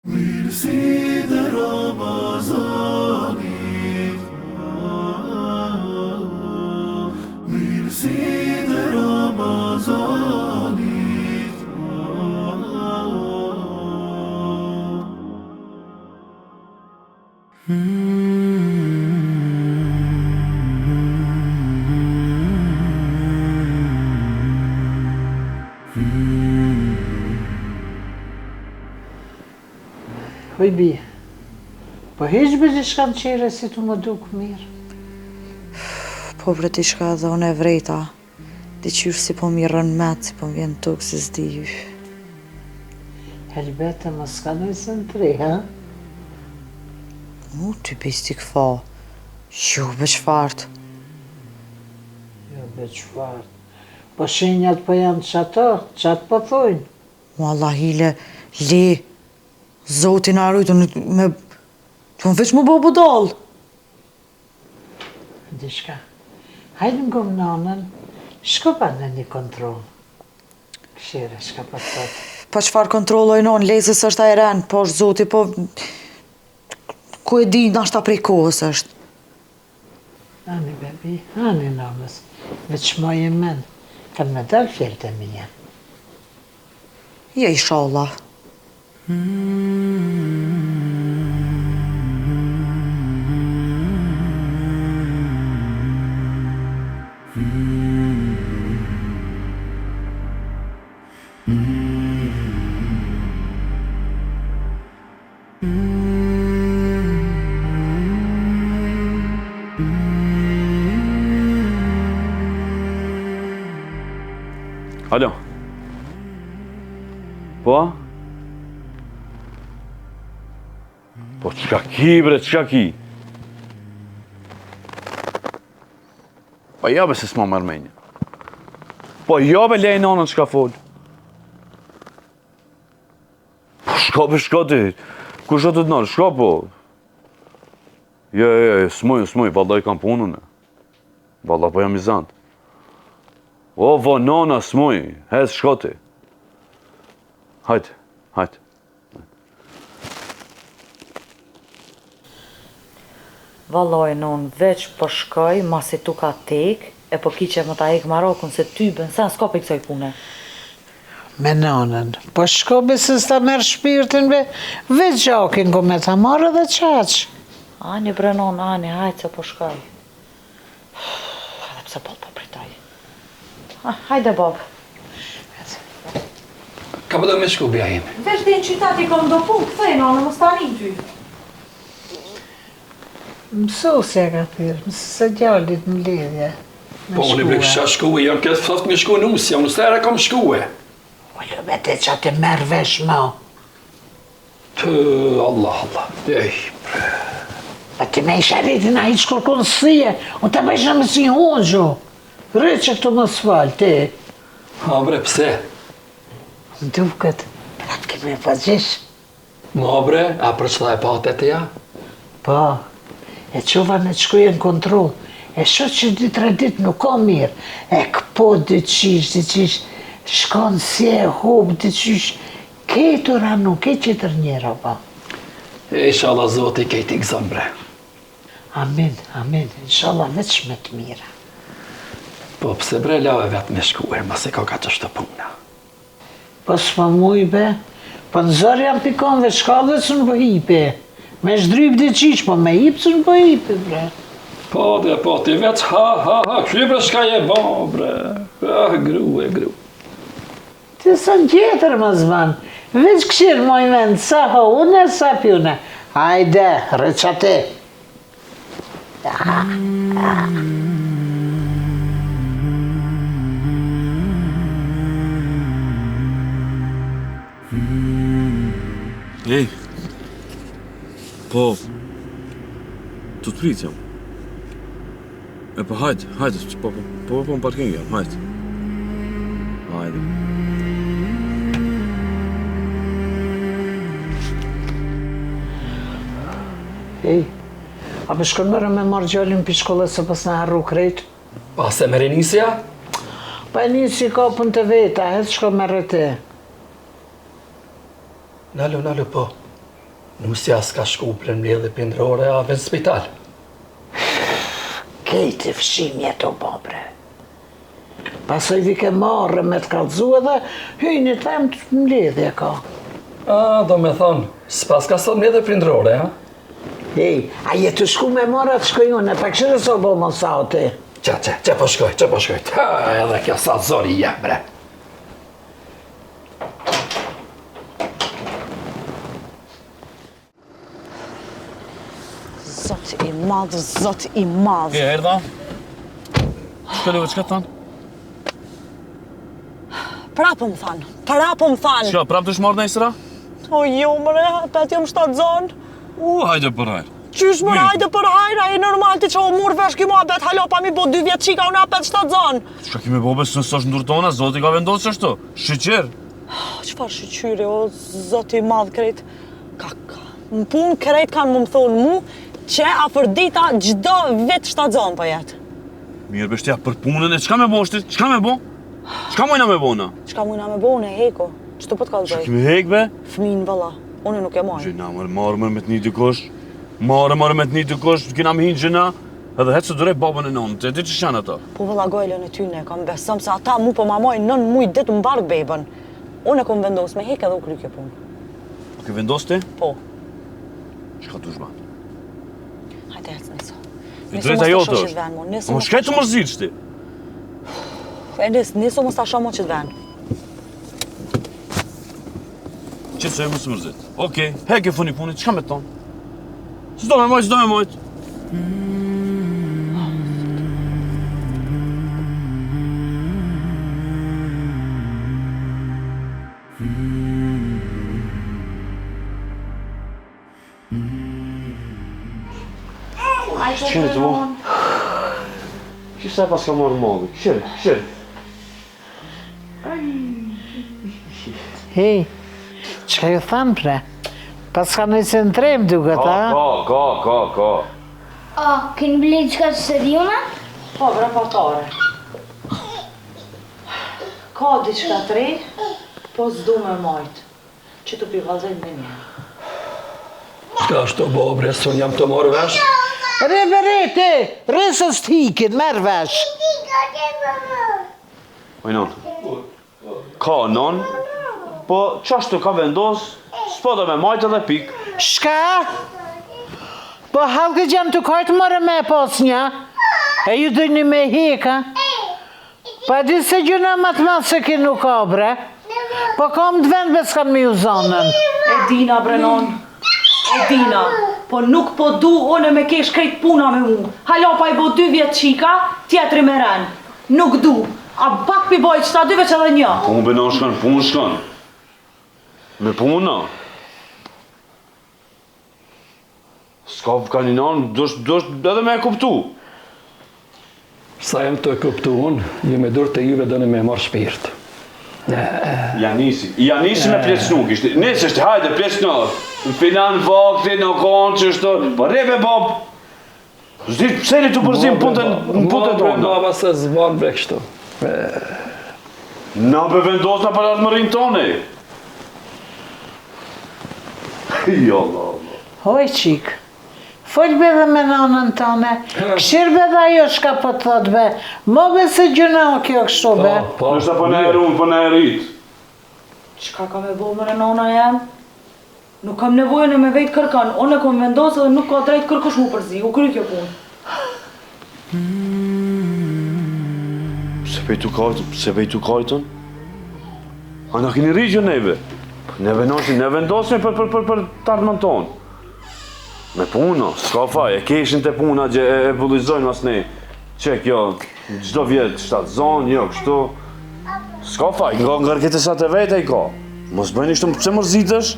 Mirësi dhe Ramazanit, mirësi dhe Ramazanit. Hoj bie, po heq be diçka në qere si të më duk mirë. Po bre diçka dhe unë e vrejta. Diqysh si po mirën met, si po m'vjen tokë se s'di. Helbete më s'kanoj se në tre, ha? Ty bisti këfa. Jo be qfartë. Jo be qfartë. Po shenjat po janë qatë po thojnë. Allah hile, le. Zotin arrujtë me... Të më veç më bo budal. Dishka, hajde më gëmë nanën, shko pa në një kontrol. Këshire, shka pa të thotë. Pa qfar kontrolloj non, lezës është ajren, po është zoti, po... Ku e di, nashta prej kohës është. Ani, bebi, ani namës, veç moje men, kanë me dalë fjellët e mija. Ja, inshallah. Alo. Po? Po qka ki bre, qka ki? Po jabe se s'ma mërmenja. Po jabe lejnë anën qka fol. Po shka ti. Ku shka të të nërë, shka po? S'muj, valla i kam punën e. Valla po jam i zantë. O, vo, nona, s'muj, hez shkoti. Hajtë. Valloj non, veç po shkoj, masi tu ka tek, e po ki që më ta ek Marokun se ty bën sen s'ka për kësoj pune. Me nanën, po shko be se s'ta merë shpirtin be, veç gjakin go me ta marrë dhe qaq. Ani bre non, ani, hajtë se po shkoj. Edhe pse po pritoj. Hajde, Bob. Ka përdo me shku, bja ime? Vesh dhe në qytet i kom do punë, këthej, nanë, më stanin ty. Mësu se ka thyrë, mësu se djallit në lidhje. Po, unë i bre kësha shkuë, jam këtë thoft me shku në usja, unë stera kam shkuë. Ullë vete që ati merë vesh ma. Allah. Ej, bre. Pa ti me isha rritin a i shkërkon sije, unë të bëjshë me si honxo. Rrit që këtu më s'fal, ti. Ha, bre, pse? Më duket, pra të kemi e fazgjish. Ma, bre, a për qëta e patet e ja? Po, e qova në të shkuje në kontrol, e shot që 2-3 dit nuk ka mirë, e këpo dyqish, shkon si e hub, dyqish, ketur anu, ke qitër njëra, po. Inshallah, zoti kejti gëzën, bre. Amin, inshallah veç me të mira. Po, pse bre, lave vetë me shkuë, ma se ka që shtë puna. Po s'pa muj, be, po në zërë jam pikon dhe shka dhe së në bëhipe. Me shdryp dyqish, po me hip së në bëhipe, bre. Po, ti veç, ha, kështu bre, shka je bo, bre. Gru. Ti së në tjetër më zvan, veç këshirë moj vend, sa ho une, sa pjune. Hajde, rëqate. Ej, po, të pritjam. E po hajde, po në parking jam, hajde. Ej, a me shkon mërë me marrë gjallin për shkollës se pas në harru krejt? Pa se me rinisja? Pa e nisi ka pun të veta, hez shko me rëte. Nalo, po. Nusja s'ka shku premledhje prindrore a vetë spital. Kejti fshimje të bobre. Pasoj vi ke marrë me të kalzu edhe hyjnë të them të mbledhje ka. Do me thonë, s'pas ka sot mbledhje prindrore, ha? Ej, a je të shku me marrë të shkoj unë, pa këshirë so bo më sa o ti. Që po shkoj. Ha, edhe kjo sa zori jem, bre. Zot i madh. Erdha? Shkëllëve, që ka thanë? Prapë më thanë. Që, prapë të shmarrë në isra? O jo, mre, atë jam 7 zonë. Hajde për hajrë. Qysh mre, hajde për hajra, e normal ti që o murë vesh ki mua bet, halo pa mi bo 2 vjetë qika, unë apet 7 zonë. Që kime bobe së nësosh ndurë tona, zoti ka vendosë që ashtu? Shqyqer. Qëfar shqyqyri, o zot i madh krejt. Më punë krejt kanë më thonë mu, që a për dita gjdo vetë 7 zonë për jetë. Mirë beshtja, për punën e qka me bo shtit? Qka me bo? Qka mojna me bo na? Qka mujna me bo në heko? Që të po të Që kalëzoj? kime hek be? Fmin vëlla, unë nuk e moj. Gjena, marë me të një dikush. Marë me të një dikush, kina me hinë gjena. Edhe hetë së durej babën e nonë, të e ti që shanë ata? Po vëlla gojlën e tyne, kam besëm se ata mu po ma mojnë 9 mujt ditë më barë bebën. Unë e kom vendos me hek edhe u kry kjo punë. Ke vendos ti? Po, Qka të shba? hajde hecë niso. E drejta jo të është. Niso Më shkaj të mërzit shti. Niso mos ta shomo që të ven. Që të më së mërzit. Okej, hek e funi punit, qka me tonë? S'do me mojt. Qënë të bo? Qësa e pas ka marrë malli? Këshirë. Hej, që ju thamë pre? Pas ka në centrem duket, a? Ka. A, kënë blejtë qka të sëriuna? Po, bre partare. Ka diçka të re, po s'du me majtë. Që të pivalzojnë me një. Qka është të bo, bre, së unë jam të morë vesh? Re berete, resës t'ikin, merë vesh. Ojnon, ka non, po qashtu ka vendos, s'po do me majtë edhe pik. Shka? Po halke gjem të kajtë mërë me pas nja? E ju dëjni me heka? Pa di se gjuna matë matë se ki nuk ka, bre. Po kam të vend be s'kan me ju zonën. E dina, brenon. E dina. Po nuk po du une me kesh krejt puna me mu. Halo pa i bo 2 vjetë qika, tjetëri me ren. Nuk du. A pak pi boj qëta 2 veç edhe një. Punë bënon shkan. Me puna. S'ka ka një nanë, dështë edhe me e kuptu. Sa jem të kuptu unë, ju me dur të juve dëni me marë shpirt. Ja nisi me plecnu, kishti. Nisë është, hajde, plecnu. Në filan vakti, në konë, që është, po rebe, Bob. Zdit, pëseri të përzim punët tonë. Baba se zvan bre kështu. Na be vendosna për atë mërin toni. Jo, Allah. Hoj, qik. Folj be dhe me nanën tane. Këshir be dhe ajo shka po të thot be. Mo be se gjuna o kjo kështu be. Nështë për në erun, për në erit. Qka ka me bo më renona jem? Nuk kam nevojën e me vejt kërkan. Unë e kom vendosë dhe nuk ka drejt kërkush mu përzi. U kry kjo punë. Se vejtu kajtën? A në kini rigjë neve? Ne vendosme për tartëmën tonë. Me puna, s'ka faj, e keshin të puna që e bullizojnë mas ne. Që kjo, gjdo vjetë, 7 zonë, jo, kështu. S'ka faj, nga ngarketesat e vete i ka. Mos bëjnë ishtë pëse mërzitësh?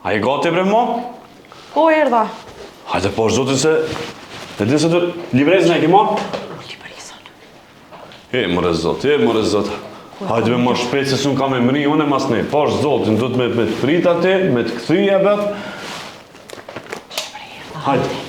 A i gati bre mo? Po erdha. Hajde po zotin se Të di se të librezën e ke marrë? More zot. Hajde me më shpejt se s'un ka me mri, unë e mas ne. Pash zotin, du të me të prit ati, me të këthyja vet. Hajde.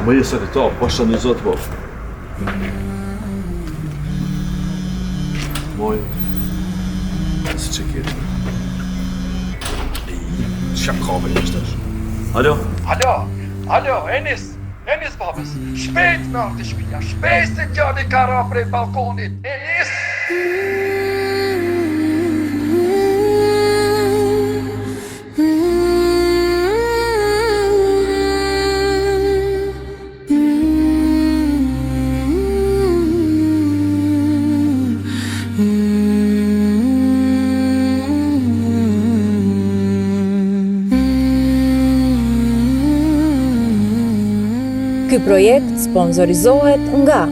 Ama jesë ta, pasha një zotë po. Moj, si që kjetë. Qa kabe një shtesh? Alo? Alo, Enis babës, shpejt në artë shpia, shpejt se gjani kara prej balkonit, Enis! Ky projekt sponsorizohet nga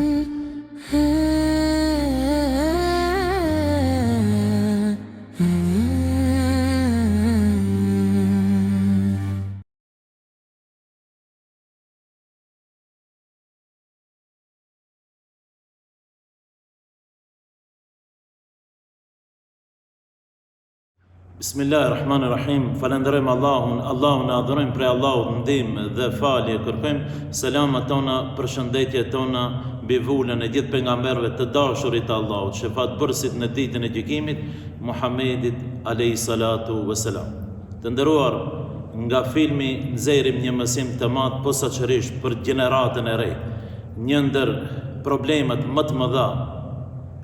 Bismillahirrahmanirrahim. Falenderojmë Allahun e adhurojmë prej Allahut ndihmë dhe falje kërkojmë. Selamat tona, përshëndetjet tona mbi vulën e gjithë pejgamberëve të dashurit të Allahut, shëfatbërësit në ditën e gjykimit, Muhammedit alayhi salatu wassalam. Të nderuar, nga filmi nxjerrim një mësim të madh posaçërisht për gjeneratën e re. Një ndër problemet më të mëdha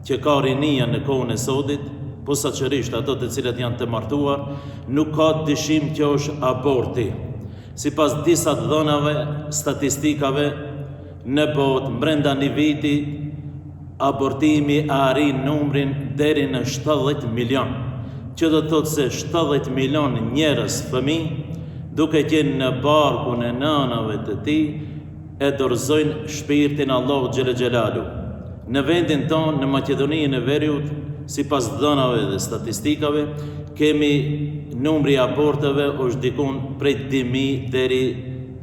që ka rinia në kohën e sodit, posaçërisht ato të cilët janë të martuar, nuk ka dyshim që është aborti. Sipas disa dhënave, statistikave, në botë brenda një viti, abortimi arrin numrin deri në 70 milion. Që do të thotë se 70 milion njerëz fëmijë, duke qenë në barkun e nënave të tij, e dorëzojnë shpirtin Allahu xhela xhelalu. Në vendin tonë, në Maqedoninë e Veriut, sipas dhënave dhe statistikave, kemi numri aborteve është dikun prej 2.000 deri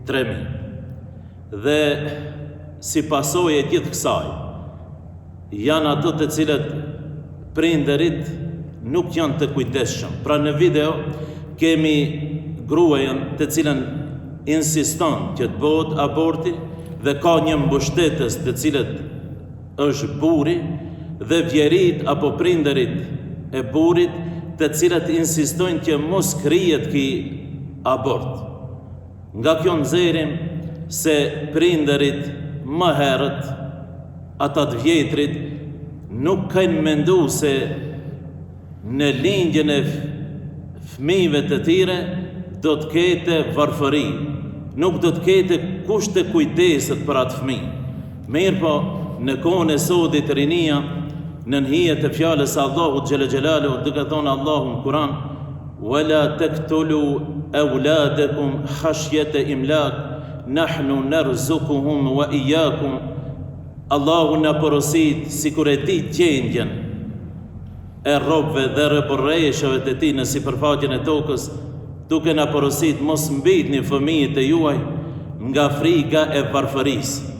3.000. Dhe si pasojë e gjithë kësaj, janë ato të cilët prindërit nuk janë të kujdesshëm. Pra në video kemi gruajën të cilën insiston që të bëhet aborti dhe ka një mbështetës të cilët është burri, dhe vjerit apo prindërit e burrit të cilët insistojnë që mos krijet ky abort. Nga kjo nxjerrim se prindërit më herët, ata të vjetrit, nuk kanë menduar se në lindjen e fëmijëve të tyre do të ketë varfëri, nuk do të ketë kushte kujdeset për atë fëmijë. Mirë po, në kohën e sodit rinia, në hijet e fjalës Allahut xhela xhelalu, duke thonë Allahu në Kur'an: "Wala taqtulu awladakum khashyata imlak, nahnu narzuquhum wa iyyakum." Allahu na porosit sikur e di gjendjen e robëve dhe rrepërreshëve të tij në sipërfaqen e tokës, duke na porosit mos mbitni fëmijët e juaj nga frika e varfërisë.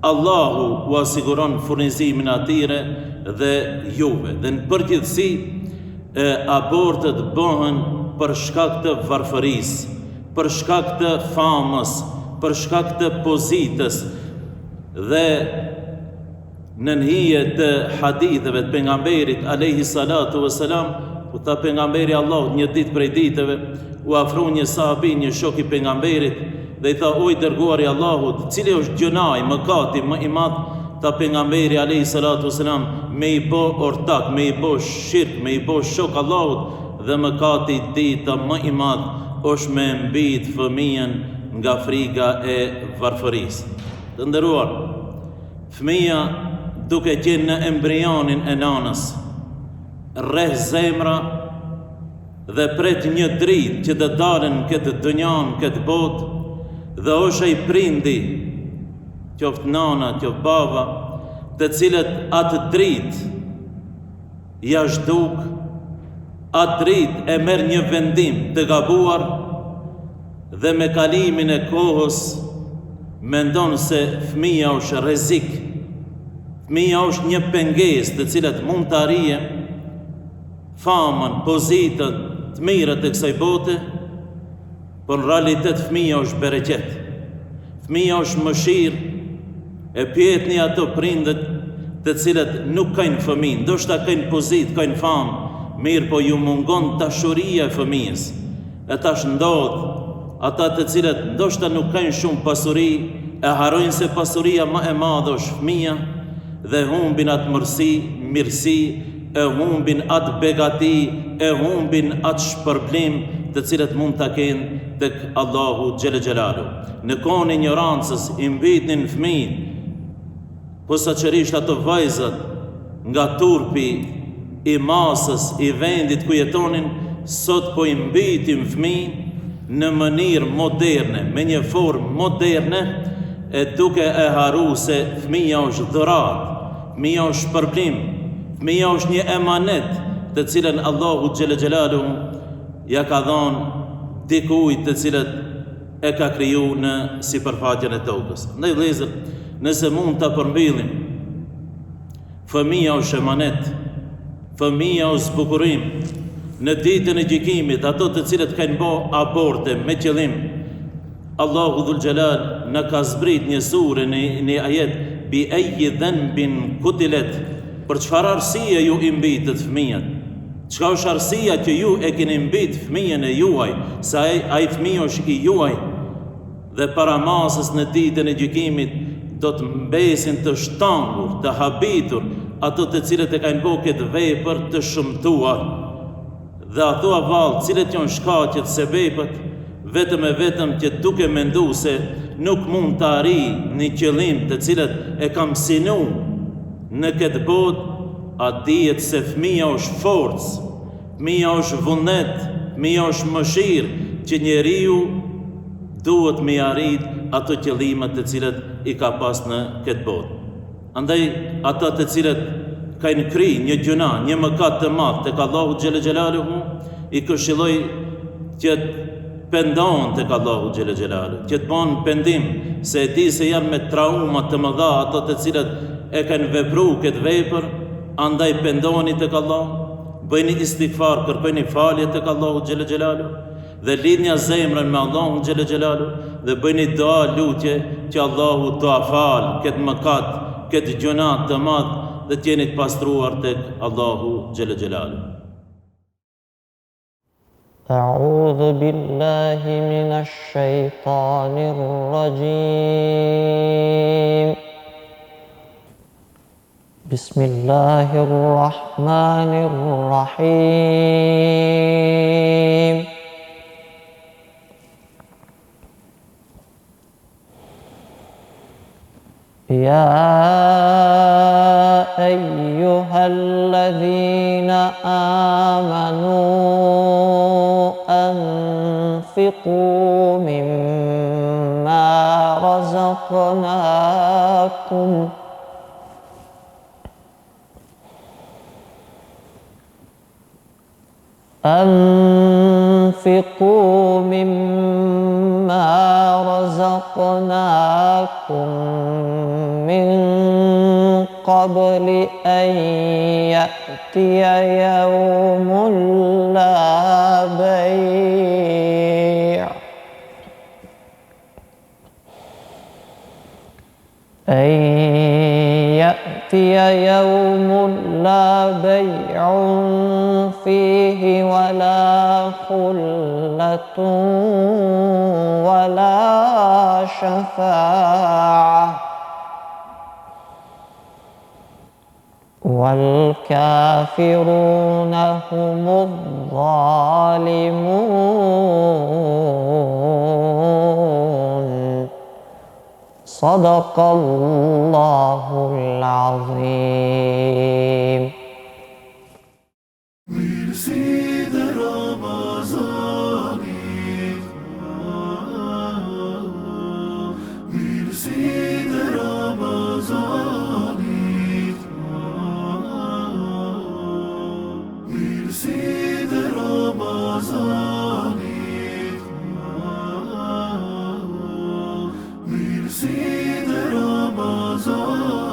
Allahu u asiguron furnizimin atyre dhe juve. Dhe në përgjithësi, abortet bëhen për shkak të varfërisë, për shkak të famës, për shkak të pozitës dhe në nhije të haditheve të pejgamberit alayhi salatu vesselam, ku ta pejgamberi Allah një ditë prej ditëve u afroi një sahabi, një shok i pejgamberit dhe i tha: "O i dërguari i Allahut, cili është gjunai, mëkati më i madh?" Ta pejgamberi alayhi salatu vesselam: "Me i bë ortak, me i bë shirk, me i bë shok Allahut, dhe mëkati i dytë më i madh është me mbit fëmijën nga frika e varfërisë." Të nderuar, fëmija duke qenë në embrionin e nanës, rreh zemra dhe pret një dritë që të dalën këtë dënjan, këtë botë, dhe është ai prindi, qoftë nana, qoftë baba, të cilët atë dritë ja zhduk, atë dritë e merr një vendim të gabuar dhe me kalimin e kohës mendon se fëmija është rrezik. Fëmija është një pengesë të cilat mund të arrije famën, pozitën, të mirët e kësaj bote, por në realitet fëmija është bereqet. Fëmija është mëshirë, e pjetni ato prindët të cilët nuk kajnë fëmijë, ndoshta kajnë pozitë, kajnë famë, mirë po ju mungon dashuria e fëmijës. E tash ndodh, ata të cilët ndoshta nuk kajnë shumë pasuri, e harojnë se pasuria më e madhe është fëmija, dhe humbin atë mirësi, e humbin atë begati, e humbin atë shpërblim të cilët mund të kenë tek Allahu Gjelle Gjelalu. Në kohën e ignorancës i mbitnin fëmijë, posaçërisht ato vajzat nga turpi i masës i vendit ku jetonin, sot po i mbitin fëmijë në mënyrë moderne, me një formë moderne, e duke e haru se fëmija është dhurat, fëmija është shpërblim, fëmija është një emanet të cilën Allahu Gjelle Gjelalu ja ka dhënë dikujt të cilët e ka kriju në sipërfaqen e tokës. Ndaj vëllezër, nëse mund të përmbyllim, fëmija është emanet, fëmija është zbukurim. Në ditën e gjykimit, ato të cilët kanë bë aborte me qëllim, Allahu Dhul Gjelal në ka zbrit një sure, një ajet: "Bi ayyi dhanbin qutilat", për çfarë arsye ju i mbitët fëmijët? Çka është arsyeja që ju e keni mbit fëmijën e juaj, sa ai fëmijë është i juaj? Dhe para masës në ditën e gjykimit do të mbesin të shtangur, të habitur ato të cilët e kanë bërë këtë vepër të shëmtuar. Dhe ato avallë, cilët janë shkaqet se vepët, vetëm e vetëm që duke mendu se nuk mund të arri një qëllim të cilët e kam sinu në këtë botë, a dihet se fëmija është forcë, fëmija është vullnet, fëmija është mëshirë, që njeriu duhet me arrit ato qëllimet të cilët i ka pas në këtë botë. Andaj, ata të cilët kanë kri një gjuna, një mëkat të madh tek Allahu Gjelle Gjelaluhu, i këshilloj që pendon tek Allahu Gjelle Gjelalu, që të banë pendim, se e di se janë me trauma të mëdha ato të cilët e kanë vepru këtë vepër, andaj pendoni tek Allah, bëjni istighfar, kërkojni falje tek Allahu Gjelle Gjelalu, dhe lidhni zemrën me Allahu Gjelle Gjelalu, dhe bëjni dua lutje që Allahu të afal këtë mëkat, këtë gjunat të madh, dhe të jeni të pastruar tek Allahu Gjelle Gjelalu. أعوذ بالله من الشيطان الرجيم. بسم الله الرحمن الرحيم. يا أيها الذين آمنوا أنفقوا مما رزقناكم من قبل أن يأتي يوم لا بيع أن يأتي يوم لا بيع فيه ولا خلة ولا شفاعة والكافرون هم الظالمون صدق الله العظيم. Mirësi dhe Ramazani, mirësi dhe Ramazani, mirësi dhe Ramazani, mirësi dhe Ramazani.